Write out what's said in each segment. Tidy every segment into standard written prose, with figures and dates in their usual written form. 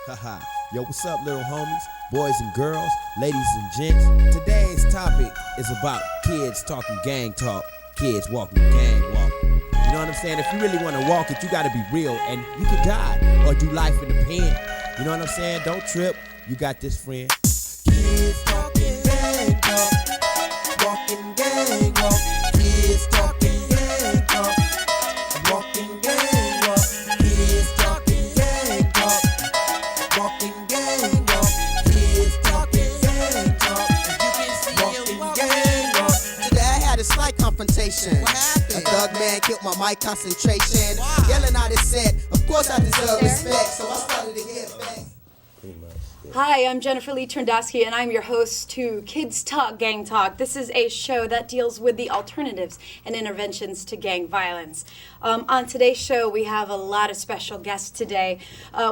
Haha. Yo, what's up, little homies, boys and girls, ladies and gents? Today's topic is about kids talking gang talk, kids walking gang walk. You know what I'm saying? If you really want to walk it, you got to be real, and you can die or do life in the pen. You know what I'm saying? Don't trip. You got this, friend. Kids talking gang talk, walking gang walk. Kids talking gang talk, walking gang walk. Kids talking gang talk, walking gang walk. Kids talking gang talk, walking gang walk. Today I had a slight confrontation. What happened? A thug man killed my mic concentration. Wow. Yelling out his set. Of course I deserve respect, so I started to get back. Hi, I'm Jennifer Lee Trendowski, and I'm your host to Kids Talk Gang Talk. This is a show that deals with the alternatives and interventions to gang violence. On today's show, we have a lot of special guests today.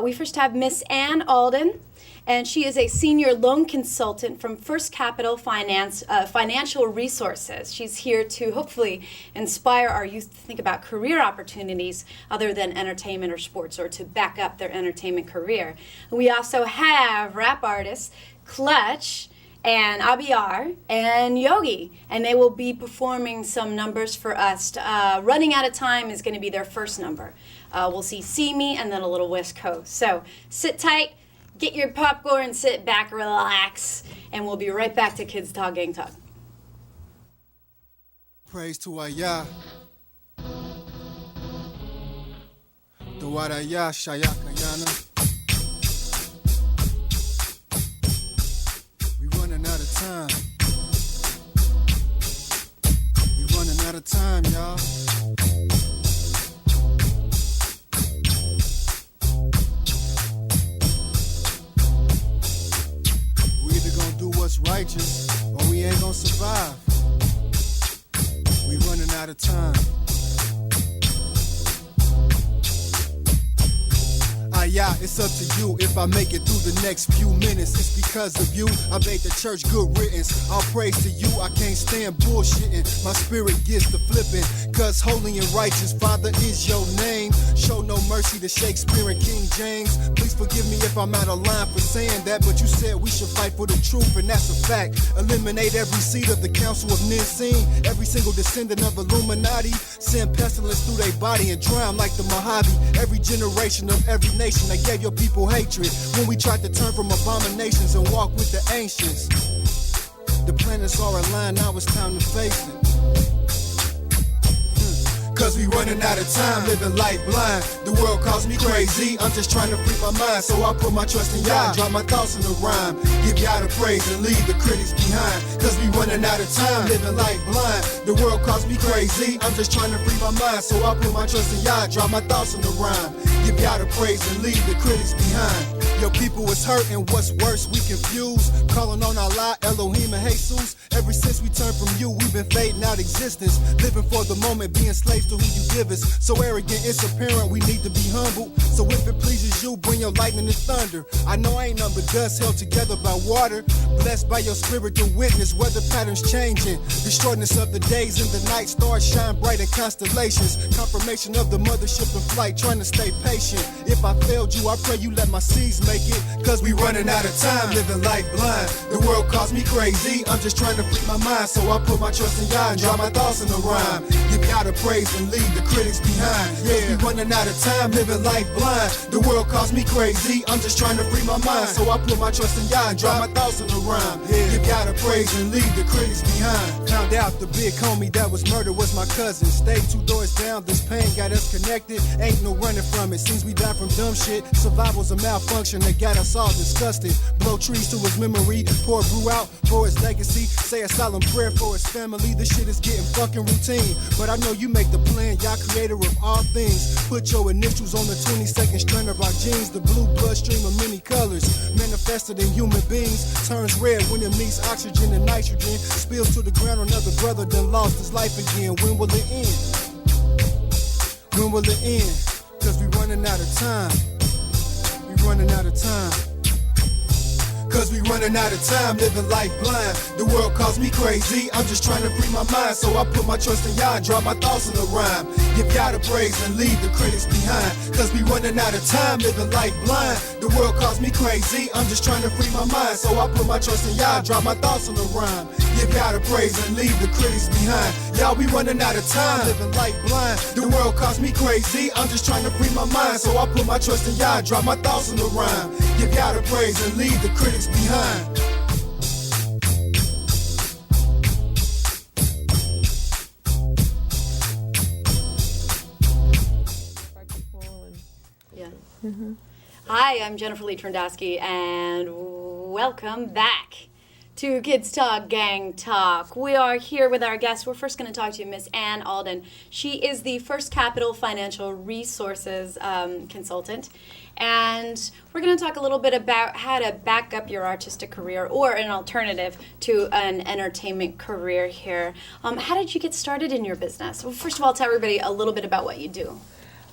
We first have Miss Ann Alden, and she is a senior loan consultant from First Capital Financial Resources. She's here to hopefully inspire our youth to think about career opportunities other than entertainment or sports, or to back up their entertainment career. We also have rap artists Clutch and Abiyar and Yogi, and they will be performing some numbers for us. Running Out of Time is going to be their first number. We'll see Me and then a little West Coast. So sit tight. Get your popcorn, sit back, relax, and we'll be right back to Kids Talk Gang Talk. Praise to Ayah. Duwaraya Shayakayana. We running out of time. We running out of time, y'all. Righteous, or we ain't gonna survive. We running out of time. Yeah, it's up to you if I make it through the next few minutes. It's because of you, I made the church good riddance. All praise to you, I can't stand bullshitting. My spirit gets to flipping, cause holy and righteous Father is your name. Show no mercy to Shakespeare and King James. Please forgive me if I'm out of line for saying that, but you said we should fight for the truth, and that's a fact. Eliminate every seat of the Council of Nicene. Every single descendant of Illuminati. Send pestilence through their body and drown like the Mojave. Every generation of every nation they gave your people hatred when we tried to turn from abominations and walk with the ancients. The planets are aligned, now it's time to face it. Cause we running out of time, living life blind. The world calls me crazy, I'm just trying to free my mind. So I put my trust in y'all, drop my thoughts in the rhyme. Give y'all the praise and leave the critics behind. Cause we running out of time, living life blind. The world calls me crazy, I'm just trying to free my mind. So I put my trust in y'all, drop my thoughts in the rhyme. Give y'all the praise and leave the critics behind. Your people is hurting, what's worse, we confused. Calling on Allah, Elohim and Jesus. Ever since we turned from you, we've been fading out existence. Living for the moment, being slaves to who you give us. So arrogant, it's apparent we need to be humble. So if it pleases you, bring your lightning and thunder. I know I ain't none but dust held together by water. Blessed by your spirit to witness weather patterns changing. The shortness of the days and the night, stars shine bright in constellations. Confirmation of the mothership in flight, trying to stay patient. If I failed you, I pray you let my seeds make it. Cause we running out of time, living life blind. The world calls me crazy, I'm just trying to free my mind. So I put my trust in y'all and drop my thoughts in the rhyme. Give y'all the praise and leave the critics behind. Yeah, we running out of time, living life blind. The world calls me crazy, I'm just trying to free my mind. So I put my trust in y'all and drop my thoughts in the rhyme. Yeah, give y'all the praise and leave the critics behind. Found out the big homie that was murdered was my cousin. Stayed 2 doors down, this pain got us connected. Ain't no running from it, seems we died from dumb shit. Survival's a malfunction that got us all disgusted. Blow trees to his memory, pour brew out for his legacy. Say a solemn prayer for his family. This shit is getting fucking routine, but I know you make the plan, y'all creator of all things. Put your initials on the 22nd strand of our genes. The blue bloodstream of many colors, manifested in human beings. Turns red when it meets oxygen and nitrogen. Spills to the ground, another brother done lost his life again. When will it end? When will it end? Cause we running out of time. We running out of time. Cause we running out of time, living life blind. The world calls me crazy, I'm just trying to free my mind. So I put my trust in y'all, drop my thoughts in a rhyme. Give y'all the praise and leave the critics behind. Cause we running out of time, living life blind. The world calls me crazy, I'm just trying to free my mind. So I put my trust in y'all, drop my thoughts in a rhyme. Give y'all the praise and leave the critics behind. Y'all, we running out of time, living life blind. The world calls me crazy, I'm just trying to free my mind. So I put my trust in y'all, drop my thoughts in a rhyme. Give y'all the praise and leave the critics behind. Yeah. Hi, I'm Jennifer Lee Trendowski, and welcome back to Kids Talk Gang Talk. We are here with our guest. We're first going to talk to Miss Ann Alden. She is the First Capital Financial Resources consultant, and we're going to talk a little bit about how to back up your artistic career or an alternative to an entertainment career here. How did you get started in your business? Well, first of all, tell everybody a little bit about what you do.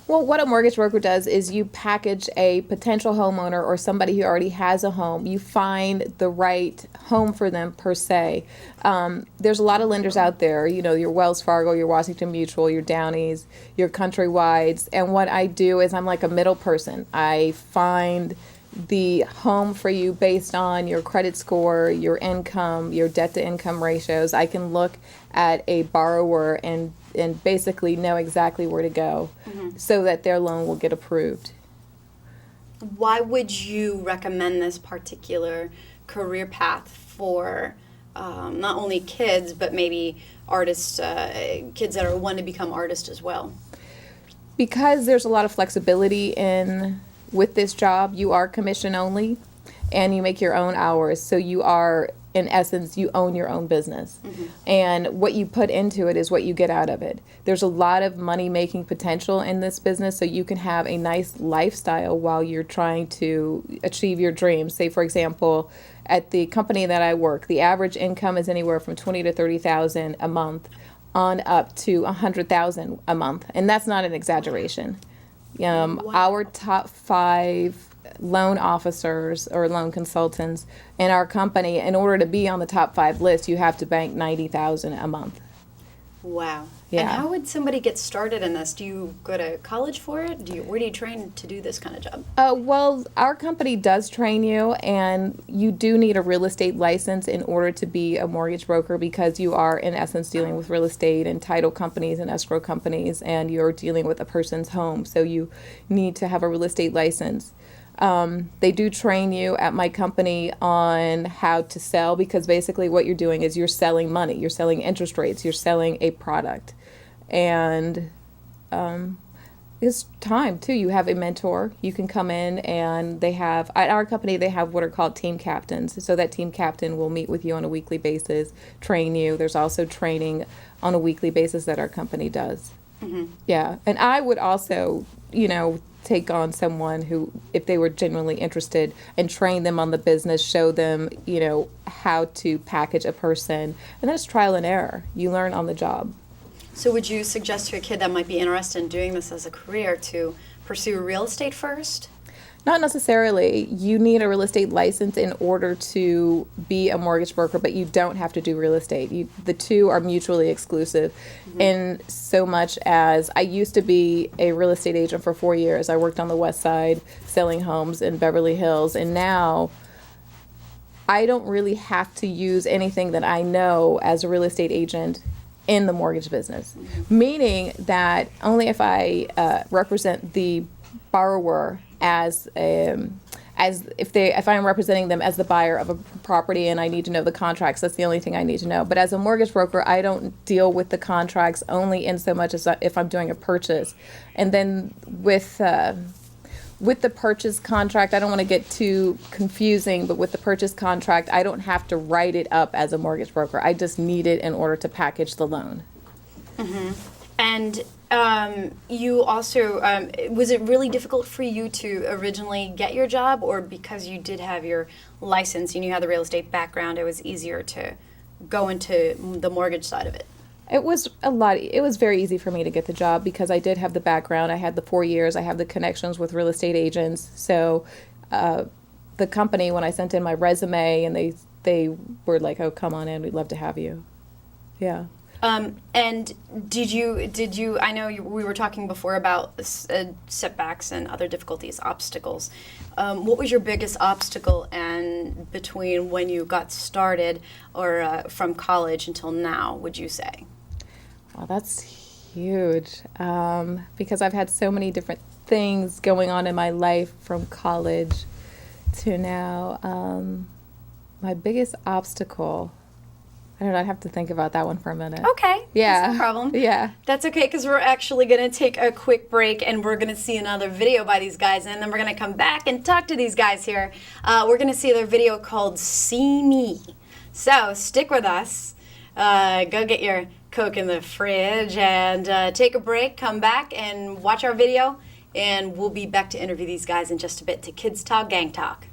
Well, what a mortgage broker does is you package a potential homeowner or somebody who already has a home. You find the right home for them per se. There's a lot of lenders out there, you know, your Wells Fargo, your Washington Mutual, your Downies, your Countrywides. And what I do is I'm like a middle person. I find the home for you based on your credit score, your income, your debt to income ratios. I can look at a borrower and basically know exactly where to go so that their loan will get approved. Why would you recommend this particular career path for not only kids, but maybe artists, kids that want to become artists as well? Because there's a lot of flexibility with this job. You are commission only, and you make your own hours. So you are, in essence, you own your own business. And what you put into it is what you get out of it. There's a lot of money-making potential in this business, so you can have a nice lifestyle while you're trying to achieve your dreams. Say, for example, at the company that I work, the average income is anywhere from $20,000 to $30,000 a month on up to $100,000 a month. And that's not an exaggeration. Our top 5 loan officers or loan consultants in our company, in order to be on the top 5 list, you have to bank $90,000 a month. Wow. Yeah. And how would somebody get started in this? Do you go to college for it? Where do you train to do this kind of job? Well, our company does train you, and you do need a real estate license in order to be a mortgage broker, because you are, in essence, dealing with real estate and title companies and escrow companies, and you're dealing with a person's home. So you need to have a real estate license. They do train you at my company on how to sell, because basically what you're doing is you're selling money, you're selling interest rates, you're selling a product. And it's time too. You have a mentor. You can come in, and at our company, they have what are called team captains. So that team captain will meet with you on a weekly basis, train you. There's also training on a weekly basis that our company does. Yeah. And I would also, take on someone who, if they were genuinely interested, and train them on the business, show them, how to package a person. And that's trial and error. You learn on the job. So would you suggest to a kid that might be interested in doing this as a career to pursue real estate first? Not necessarily. You need a real estate license in order to be a mortgage broker, but you don't have to do real estate. The two are mutually exclusive in so much as I used to be a real estate agent for 4 years. I worked on the West Side selling homes in Beverly Hills, and now I don't really have to use anything that I know as a real estate agent in the mortgage business, meaning that only if I represent the borrower if I'm representing them as the buyer of a property and I need to know the contracts, that's the only thing I need to know. But as a mortgage broker, I don't deal with the contracts only in so much as if I'm doing a purchase. And then with the purchase contract, I don't want to get too confusing, but with the purchase contract, I don't have to write it up as a mortgage broker. I just need it in order to package the loan. And you also, was it really difficult for you to originally get your job, or because you did have your license and you had the real estate background, it was easier to go into the mortgage side of it? It was very easy for me to get the job because I did have the background. I had the 4 years. I have the connections with real estate agents. So the company, when I sent in my resume, and they were like, "Oh, come on in. We'd love to have you." Yeah. And did you? I know we were talking before about setbacks and other difficulties, obstacles. What was your biggest obstacle and between when you got started or from college until now, would you say? Well, that's huge, because I've had so many different things going on in my life from college to now. My biggest obstacle, I don't know, I'd have to think about that one for a minute. Okay. Yeah. That's no problem. Yeah. That's okay, because we're actually going to take a quick break and we're going to see another video by these guys, and then we're going to come back and talk to these guys here. We're going to see their video called See Me. So stick with us. Go get your Coke in the fridge and take a break, come back and watch our video, and we'll be back to interview these guys in just a bit to Kids Talk, Gang Talk.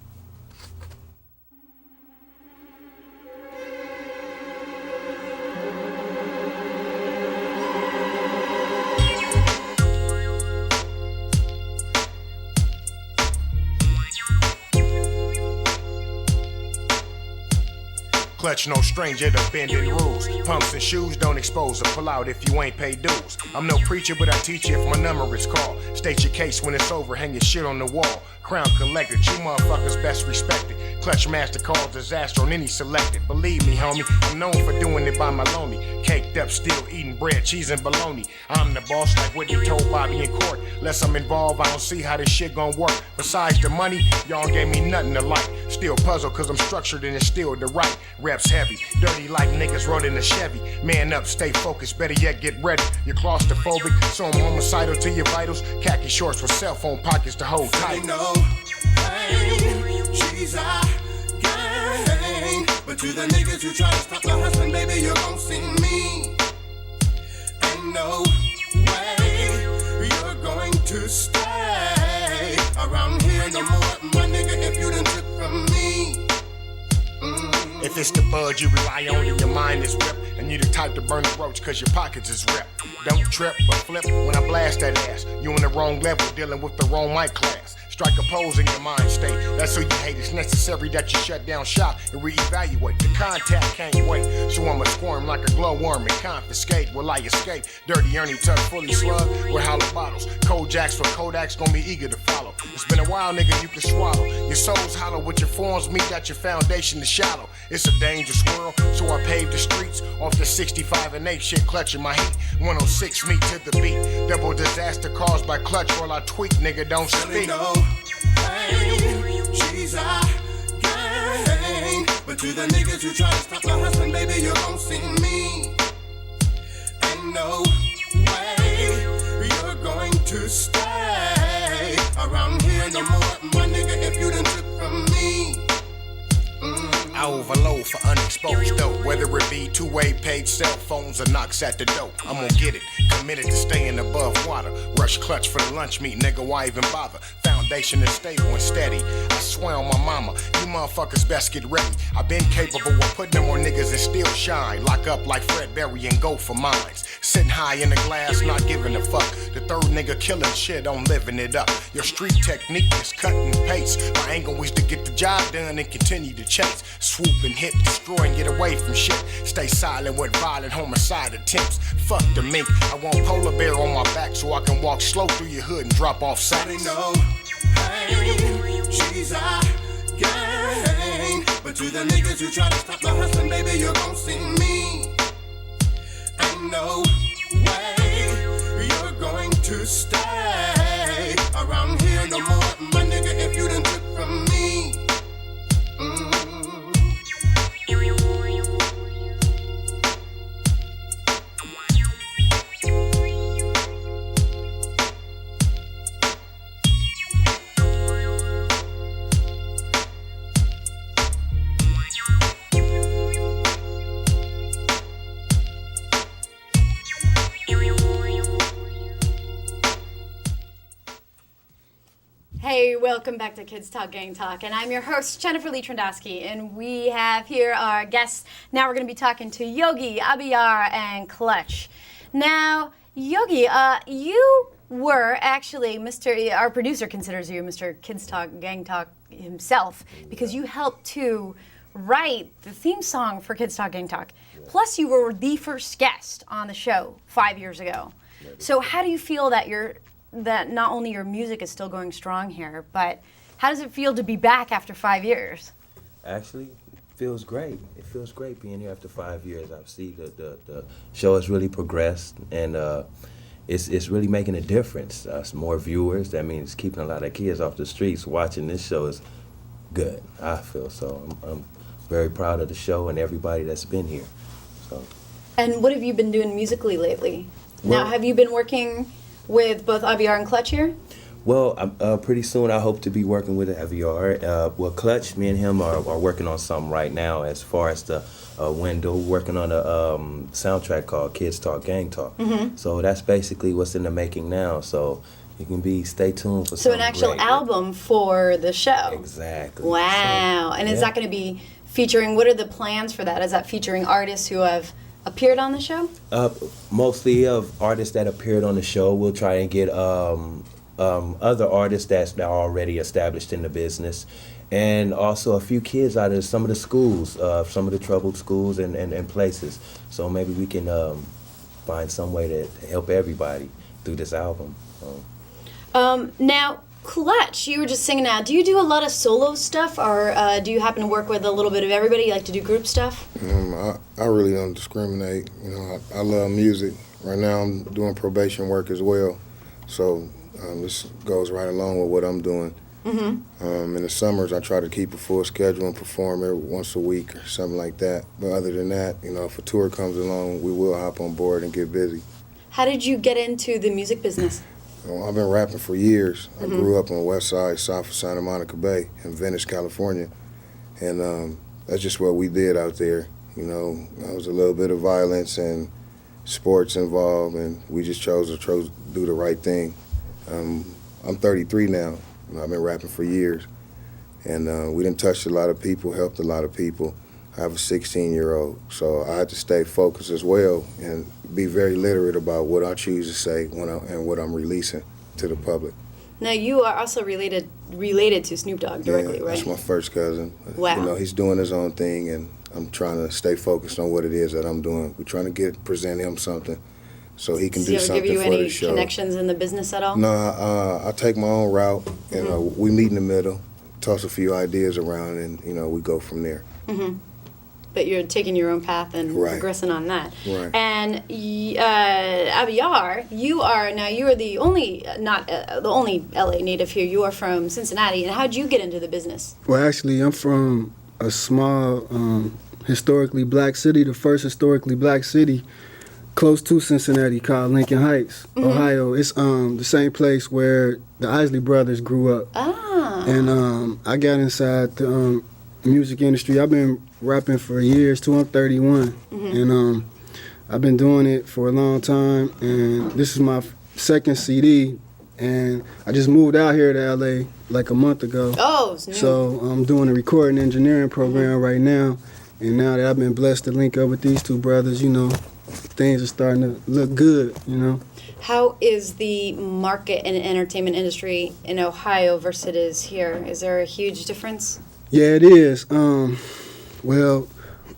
Clutch no stranger to bending rules. Pumps and shoes don't expose or pull out if you ain't paid dues. I'm no preacher, but I teach you if my number is called. State your case when it's over, hang your shit on the wall. Crown collected, you motherfuckers best respected. Clutch master calls disaster on any selected. Believe me, homie, I'm known for doing it by my lonely. Caked up, still eating bread, cheese, and bologna. I'm the boss, like what you told Bobby in court. Less I'm involved, I don't see how this shit gon' work. Besides the money, y'all gave me nothing to like. Still puzzled, cause I'm structured and it's still the right. Reps heavy, dirty like niggas rode in a Chevy. Man up, stay focused, better yet get ready. You're claustrophobic, so I'm homicidal to your vitals. Khaki shorts with cell phone pockets to hold tight. No pain, she's a gang. But to the niggas who try to stop my husband, baby, you gon' see me. And no way you're going to stay around here no more, my nigga, if you done took from me. If it's the bud you rely on and your mind is ripped, and you the type to burn the roach cause your pockets is ripped. Don't trip but flip when I blast that ass. You on the wrong level dealing with the wrong mic class. Strike a pose in your mind state. That's who you hate. It's necessary that you shut down shop and reevaluate. The contact can't wait, so I'ma squirm like a glowworm and confiscate. Will I escape? Dirty Ernie tuck fully slugged with hollow bottles. Cold Jacks for Kodak's gonna be eager to follow. It's been a while, nigga, you can swallow. Your soul's hollow with your forms, meet that your foundation is shallow. It's a dangerous world, so I paved the streets off the 65 and 8 shit, clutching my heat. 106 me to the beat. Double disaster caused by clutch while I tweak, nigga, don't speak. No pain, she's a gang. But to the niggas who try to stop my husband, baby, you gon' see me. And no way you're going to stay around here no more, my nigga, if you done took from me. I overload for unexposed dope, whether it be two-way paid cell phones or knocks at the door. I'm gonna get it, committed to staying above water. Rush clutch for the lunch meat, nigga, why even bother? Foundation is stable and steady. I swear on my mama, you motherfuckers best get ready. I've been capable of putting them on niggas and still shine. Lock up like Fred Berry and go for mines. Sitting high in the glass, not giving a fuck. The third nigga killing shit, I'm living it up. Your street technique is cut and paste. My angle is to get the job done and continue to chase. Swoop and hit, destroy and get away from shit. Stay silent with violent homicide attempts. Fuck the mink, I want polar bear on my back so I can walk slow through your hood and drop off sacks. No pain, she's a gang. But to the niggas who try to stop my husband, baby, you gon' see me. And no way you're going to stay around here no more, my nigga, if you done took from me. Hey, welcome back to Kids Talk, Gang Talk, and I'm your host, Jennifer Lee Trendowski, and we have here our guests. Now we're going to be talking to Yogi, Abiyar, and Clutch. Now, Yogi, you were actually our producer considers you Mr. Kids Talk, Gang Talk himself, because you helped to write the theme song for Kids Talk Gang Talk. Plus, you were the first guest on the show 5 years ago. So how do you feel that not only your music is still going strong here, but how does it feel to be back after 5 years? Actually, feels great. It feels great being here after 5 years. I see the show has really progressed, and it's really making a difference. It's more viewers. That means keeping a lot of kids off the streets watching this show is good. I feel so. I'm very proud of the show and everybody that's been here. So. And what have you been doing musically lately? Well, now, have you been working with both Aviar and Clutch here? Well, pretty soon I hope to be working with Aviar. Well, Clutch, me and him are working on something right now as far as the window, working on a soundtrack called Kids Talk Gang Talk. Mm-hmm. So that's basically what's in the making now. So you can stay tuned for So something an actual great. album for the show. Exactly. Wow. So, and is that going to be featuring, what are the plans for that? Is that featuring artists who have appeared on the show? Mostly of artists that appeared on the show. We'll try and get other artists that are already established in the business, and also a few kids out of some of the schools, some of the troubled schools and places. So maybe we can find some way to help everybody through this album. Now, Clutch, you were just singing out. Do you do a lot of solo stuff, or do you happen to work with a little bit of everybody? You like to do group stuff? I really don't discriminate. You know, I love music. Right now I'm doing probation work as well. So this goes right along with what I'm doing. Mm-hmm. In the summers, I try to keep a full schedule and perform every once a week or something like that. But other than that, you know, if a tour comes along, we will hop on board and get busy. How did you get into the music business? I've been rapping for years. I grew up on the west side, south of Santa Monica Bay in Venice, California. And that's just what we did out there. You know, there was a little bit of violence and sports involved, and we just chose to do the right thing. I'm 33 now. You know, I've been rapping for years. And we done touched a lot of people, helped a lot of people. I have a 16-year-old, so I had to stay focused as well and be very literate about what I choose to say and what I'm releasing to the public. Now, you are also related to Snoop Dogg directly, right? That's my first cousin. Wow. You know, he's doing his own thing, and I'm trying to stay focused on what it is that I'm doing. We're trying to present him something so he can do something for the show. Does he ever give you any connections in the business at all? No, I take my own route, and we meet in the middle, toss a few ideas around, and, you know, we go from there. Mm-hmm. But you're taking your own path and progressing on that. Right. And Aviar, you are the only, not the only LA native here. You are from Cincinnati. And how'd you get into the business? Well, actually, I'm from a small, historically black city, the first historically black city close to Cincinnati called Lincoln Heights, Ohio. It's the same place where the Isley brothers grew up. Ah. And I got inside the music industry. I've been rapping for years too. I'm 31, and I've been doing it for a long time. And this is my second CD, and I just moved out here to LA like a month ago. Oh, it's new. So I'm doing a recording engineering program right now. And now that I've been blessed to link up with these two brothers, you know, things are starting to look good, you know. How is the market in the entertainment industry in Ohio versus it is here? Is there a huge difference? Yeah, it is. Well,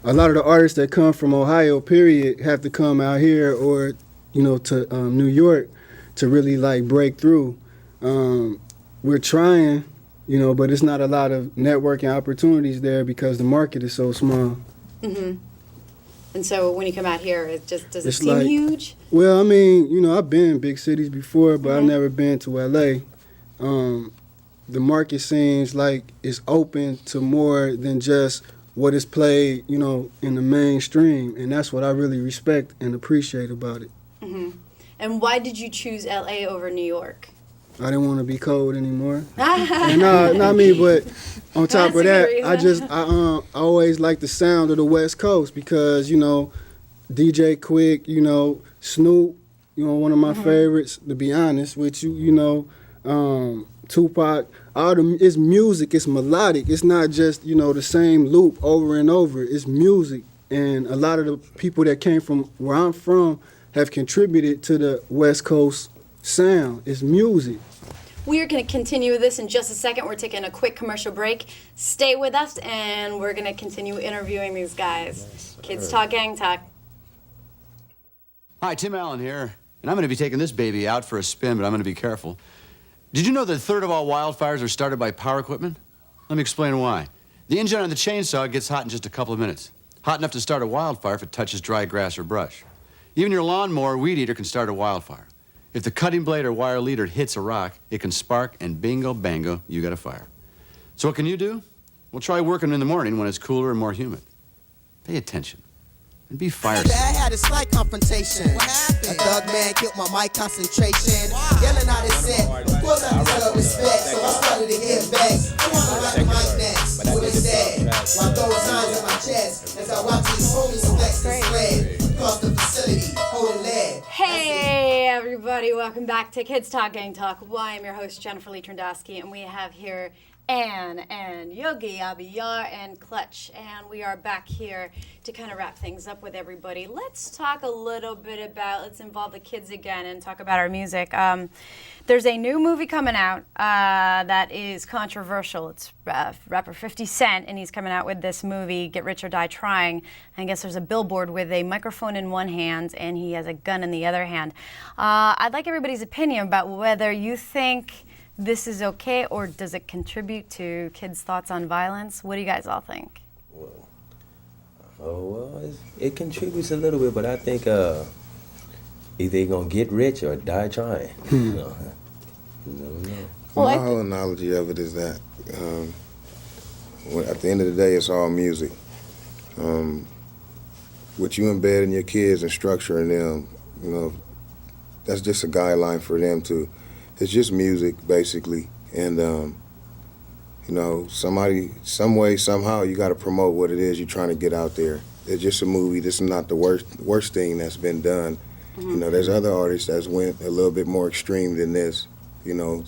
a lot of the artists that come from Ohio, period, have to come out here or, you know, to New York to really, like, break through. We're trying, you know, but it's not a lot of networking opportunities there because the market is so small. Mm-hmm. And so when you come out here, does it seem like, huge? Well, I mean, you know, I've been in big cities before, but I've never been to L.A. The market seems like it's open to more than just what is played, you know, in the mainstream. And that's what I really respect and appreciate about it. Mm-hmm. And why did you choose L.A. over New York? I didn't want to be cold anymore. And not me, but on top of that, I always like the sound of the West Coast because, you know, DJ Quick, you know, Snoop, you know, one of my favorites, to be honest with you, you know, Tupac, it's music, it's melodic. It's not just, you know, the same loop over and over. It's music. And a lot of the people that came from where I'm from have contributed to the West Coast sound. It's music. We are going to continue this in just a second. We're taking a quick commercial break. Stay with us, and we're going to continue interviewing these guys. Yes, Kids Talk, Gang Talk. Hi, Tim Allen here, and I'm going to be taking this baby out for a spin, but I'm going to be careful. Did you know that a third of all wildfires are started by power equipment? Let me explain why. The engine on the chainsaw gets hot in just a couple of minutes. Hot enough to start a wildfire if it touches dry grass or brush. Even your lawnmower weed eater can start a wildfire. If the cutting blade or wire leader hits a rock, it can spark, and bingo, bango, you got a fire. So what can you do? Well, try working in the morning when it's cooler and more humid. Pay attention. And be fire. I had a slight confrontation. What happened? A thug man killed my mic concentration. Wow. Yelling out his set. Of course I deserve respect, so I started to get vexed. I wanna rap the mic next. What is that? While throwing signs in my chest as I watch these homies flex and spread across the facility, holding lead. Hey everybody, welcome back to Kids Talk, Gang Talk. Well, I am your host, Jennifer Lee Trendowski, and we have here Ann and Yogi, Abiyar, and Clutch. And we are back here to kind of wrap things up with everybody. Let's talk a little bit about, let's involve the kids again and talk about our music. There's a new movie coming out that is controversial. It's rapper 50 Cent, and he's coming out with this movie, Get Rich or Die Trying. I guess there's a billboard with a microphone in one hand, and he has a gun in the other hand. I'd like everybody's opinion about whether you think this is okay, or does it contribute to kids' thoughts on violence? What do you guys all think? Well, it contributes a little bit, but I think either you're going to get rich or die trying. No. My whole analogy of it is that at the end of the day, it's all music. What you embed in your kids and structuring them, that's just a guideline for them to. It's just music, basically, and some way, somehow, you got to promote what it is you're trying to get out there. It's just a movie. This is not the worst thing that's been done. Mm-hmm. There's other artists that's went a little bit more extreme than this,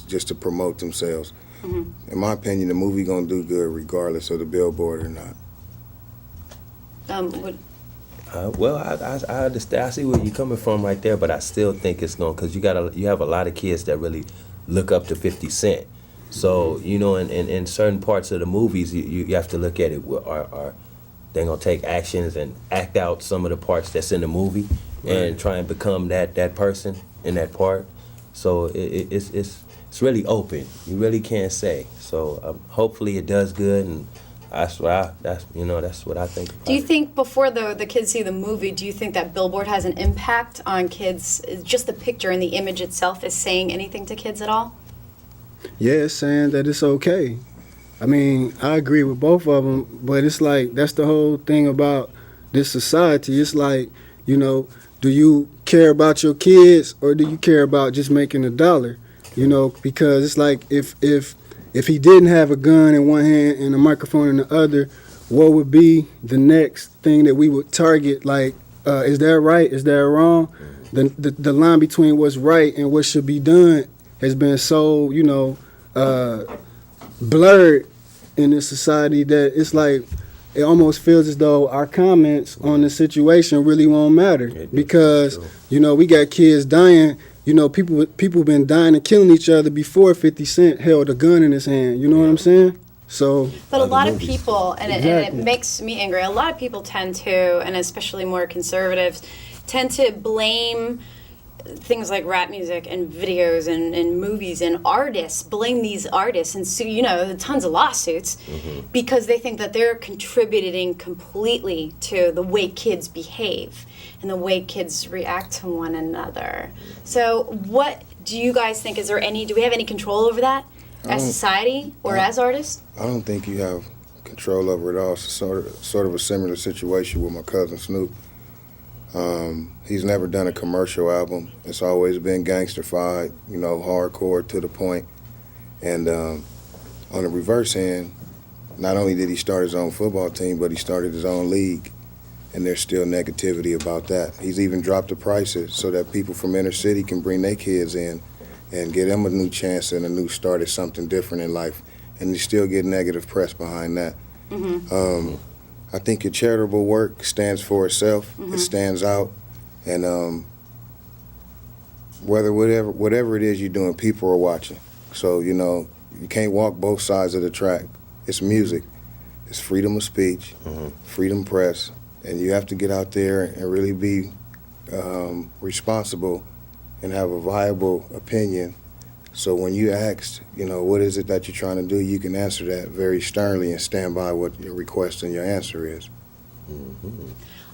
just to promote themselves. Mm-hmm. In my opinion, the movie gonna do good regardless of the billboard or not. Well, I understand. I see where you're coming from right there, but I still think it's going, because you have a lot of kids that really look up to 50 Cent. So, in certain parts of the movies, you have to look at it. Are they going to take actions and act out some of the parts that's in the movie and try and become that person in that part? So it's really open. You really can't say. So hopefully it does good, and that's what I think. Do you think before the kids see the movie, do you think that billboard has an impact on kids? Just the picture and the image itself is saying anything to kids at all? Yeah, it's saying that it's okay. I mean, I agree with both of them, but it's like that's the whole thing about this society. It's like, do you care about your kids or do you care about just making a dollar? Because it's like if he didn't have a gun in one hand and a microphone in the other, what would be the next thing that we would target? Like, is that right? Is that wrong? The line between what's right and what should be done has been so, blurred in this society that it's like it almost feels as though our comments on the situation really won't matter because, we got kids dying. People been dying and killing each other before 50 Cent held a gun in his hand. You know what I'm saying? So. But a lot of people, and it makes me angry, a lot of people tend to, and especially more conservatives, tend to blame things like rap music and videos and movies and artists, blame these artists and sue, tons of lawsuits because they think that they're contributing completely to the way kids behave and the way kids react to one another. So what do you guys think? Do we have any control over that as society or as artists? I don't think you have control over it all. It's sort of a similar situation with my cousin Snoop. He's never done a commercial album. It's always been gangsterfied, hardcore to the point. And on the reverse hand, not only did he start his own football team, but he started his own league. And there's still negativity about that. He's even dropped the prices so that people from inner city can bring their kids in and give them a new chance and a new start at something different in life. And you still get negative press behind that. Mm-hmm. I think your charitable work stands for itself. Mm-hmm. It stands out. And whatever it is you're doing, people are watching. So, you know, you can't walk both sides of the track. It's music. It's freedom of speech, freedom press, and you have to get out there and really be responsible and have a viable opinion. So when you asked, you know, what is it that you're trying to do, you can answer that very sternly and stand by what your request and your answer is.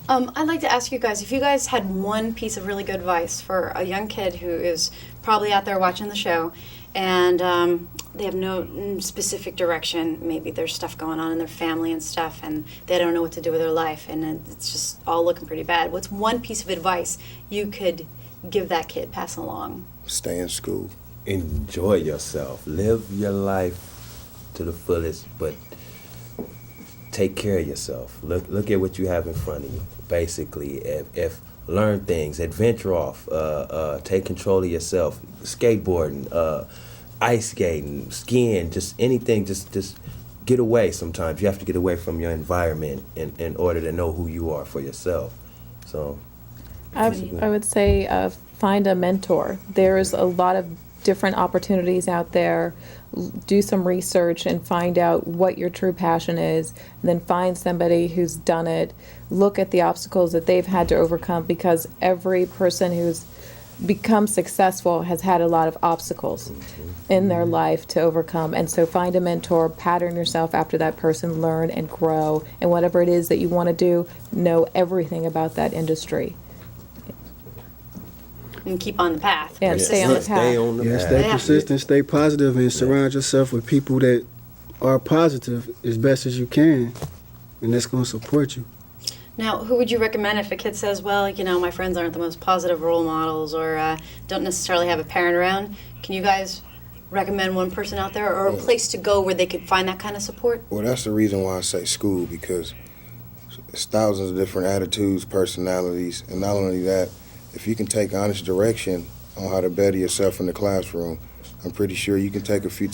I'd like to ask you guys, if you guys had one piece of really good advice for a young kid who is probably out there watching the show and they have no specific direction, maybe there's stuff going on in their family and stuff and they don't know what to do with their life and it's just all looking pretty bad. What's one piece of advice you could give that kid, pass along? Stay in school. Enjoy yourself. Live your life to the fullest, but take care of yourself. Look at what you have in front of you. Basically, if learn things, adventure off, take control of yourself, skateboarding, ice skating, skiing, just anything, just get away sometimes. You have to get away from your environment in order to know who you are for yourself. So I would say find a mentor. There's a lot of different opportunities out there. Do some research and find out what your true passion is, and then find somebody who's done it. Look at the obstacles that they've had to overcome, because every person who's become successful has had a lot of obstacles in their life to overcome. And so find a mentor, pattern yourself after that person, learn and grow, and whatever it is that you want to do, know everything about that industry. And keep on the path. Yeah, stay on the path. Stay on the path. Stay persistent, stay positive, and surround yourself with people that are positive as best as you can, and that's going to support you. Now, who would you recommend if a kid says, well, you know, my friends aren't the most positive role models or don't necessarily have a parent around? Can you guys recommend one person out there or a place to go where they could find that kind of support? Well, that's the reason why I say school, because it's thousands of different attitudes, personalities, and not only that, if you can take honest direction on how to better yourself in the classroom, I'm pretty sure you can take a few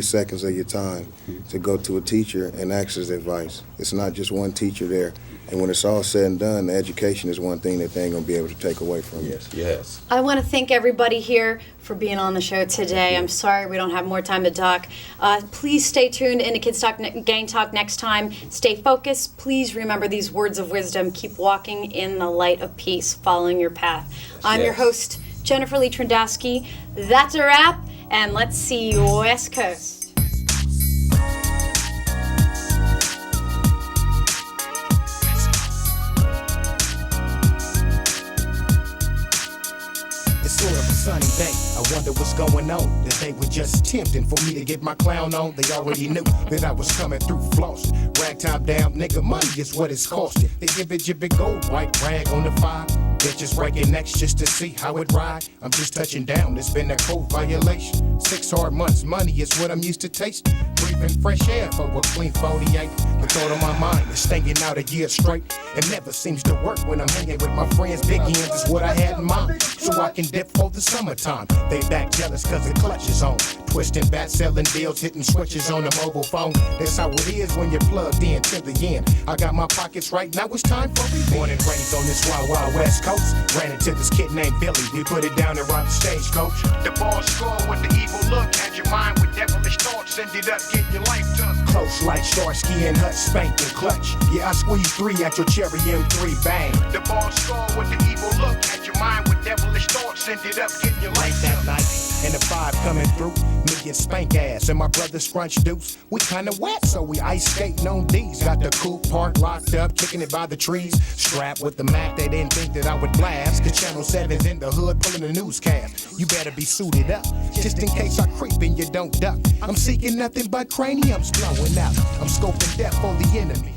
seconds of your time to go to a teacher and ask his advice. It's not just one teacher there. And when it's all said and done, the education is one thing that they ain't going to be able to take away from you. Yes. I want to thank everybody here for being on the show today. I'm sorry we don't have more time to talk. Please stay tuned into Kids Talk Gang Talk next time. Stay focused. Please remember these words of wisdom. Keep walking in the light of peace, following your path. I'm your host, Jennifer Lee Trendowski. That's a wrap, and let's see West Coast. Sort of a sunny day. I wonder what's going on. That they were just tempting for me to get my clown on. They already knew that I was coming through floss. Rag top down, nigga, money is what it's costing. They give it your big gold white rag on the fire. Bitches breaking necks just to see how it ride. I'm just touching down, it's been a code violation. 6 hard months, money is what I'm used to tasting. Breathing fresh air for a clean 48. The thought on my mind is staying out a year straight. It never seems to work when I'm hanging with my friends. Big ends is what I had in mind, so I can dip for the summertime. They back jealous cause the clutch is on. Twisting bats, selling deals, hitting switches on the mobile phone. That's how it is when you're plugged in to the end. I got my pockets right, now it's time for me. Born and raised on this wild, wild West Coast. Ran into this kid named Billy, we put it down and robbed the stagecoach. The ball scored with the evil look, had your mind with devilish thoughts, ended up getting your life took. Close like Starsky and Hutch, spanked and clutch. Yeah, I squeezed 3 at your cherry M3, bang. The ball scored with the evil look, had your mind with devilish thoughts, ended up getting your life that night. And the 5 coming through, me and Spank Ass and my brother Scrunch Deuce. We kinda wet, so we ice skating on D's. Got the coupe parked, locked up, kicking it by the trees. Strapped with the Mac, they didn't think that I would blast. Cause Channel 7's in the hood pulling the newscast. You better be suited up, just in case I creep and you don't duck. I'm seeking nothing but craniums blowing out. I'm scoping death for the enemy.